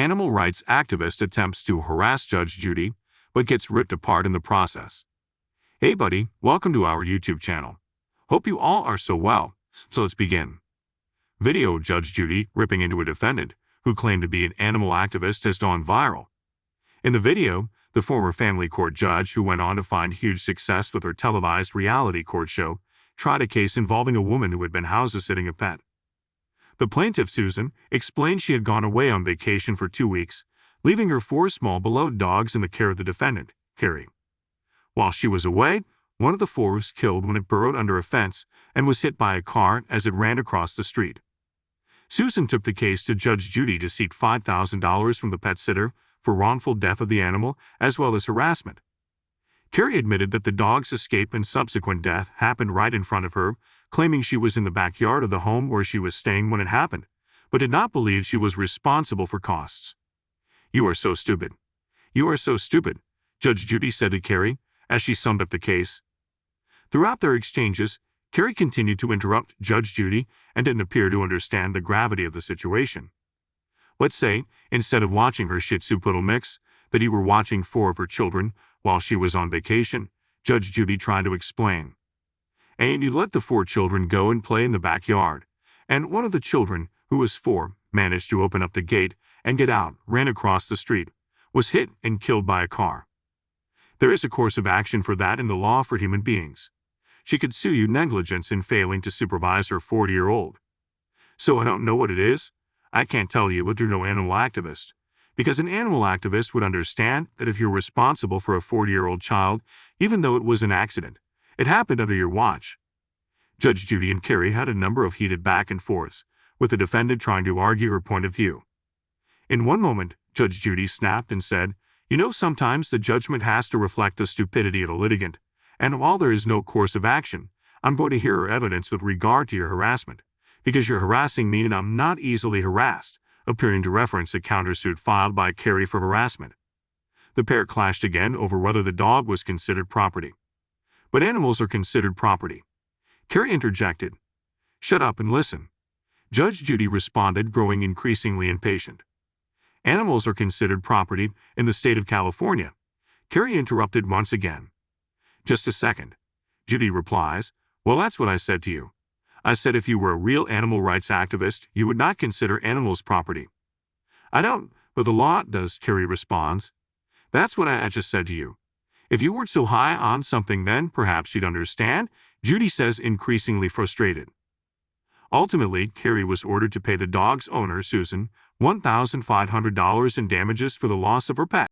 Animal rights activist attempts to harass Judge Judy, but gets ripped apart in the process. Hey buddy, welcome to our YouTube channel. Hope you all are so well, so let's begin. Video Judge Judy ripping into a defendant who claimed to be an animal activist has gone viral. In the video, the former family court judge who went on to find huge success with her televised reality court show tried a case involving a woman who had been house-sitting a pet. The plaintiff, Susan, explained she had gone away on vacation for 2 weeks, leaving her 4 small beloved dogs in the care of the defendant, Carrie. While she was away, one of the 4 was killed when it burrowed under a fence and was hit by a car as it ran across the street. Susan took the case to Judge Judy to seek $5,000 from the pet sitter for wrongful death of the animal as well as harassment. Carrie admitted that the dog's escape and subsequent death happened right in front of her, claiming she was in the backyard of the home where she was staying when it happened, but did not believe she was responsible for costs. "You are so stupid. You are so stupid," Judge Judy said to Carrie as she summed up the case. Throughout their exchanges, Carrie continued to interrupt Judge Judy and didn't appear to understand the gravity of the situation. Let's say, instead of watching her Shih Tzu poodle mix, that you were watching 4 of her children while she was on vacation, Judge Judy tried to explain. And you let the 4 children go and play in the backyard, and one of the children, who was 4, managed to open up the gate and get out, ran across the street, was hit and killed by a car. There is a course of action for that in the law for human beings. She could sue you negligence in failing to supervise her 40-year-old. So I don't know what it is. I can't tell you, but you're no animal activist. Because an animal activist would understand that if you're responsible for a 40-year-old child, even though it was an accident, it happened under your watch. Judge Judy and Carrie had a number of heated back and forths, with the defendant trying to argue her point of view. In one moment, Judge Judy snapped and said, "You know, sometimes the judgment has to reflect the stupidity of the litigant, and while there is no course of action, I'm going to hear her evidence with regard to your harassment, because you're harassing me and I'm not easily harassed," appearing to reference a countersuit filed by Carrie for harassment. The pair clashed again over whether the dog was considered property. But animals are considered property. Carrie interjected, "Shut up and listen." Judge Judy responded, growing increasingly impatient. "Animals are considered property in the state of California." Carrie interrupted once again. "Just a second." Judy replies, "Well, that's what I said to you. I said if you were a real animal rights activist, you would not consider animals property." "I don't, but the law does," Carrie responds. "That's what I just said to you. If you weren't so high on something, then perhaps you'd understand," Judy says, increasingly frustrated. Ultimately, Carrie was ordered to pay the dog's owner, Susan, $1,500 in damages for the loss of her pet.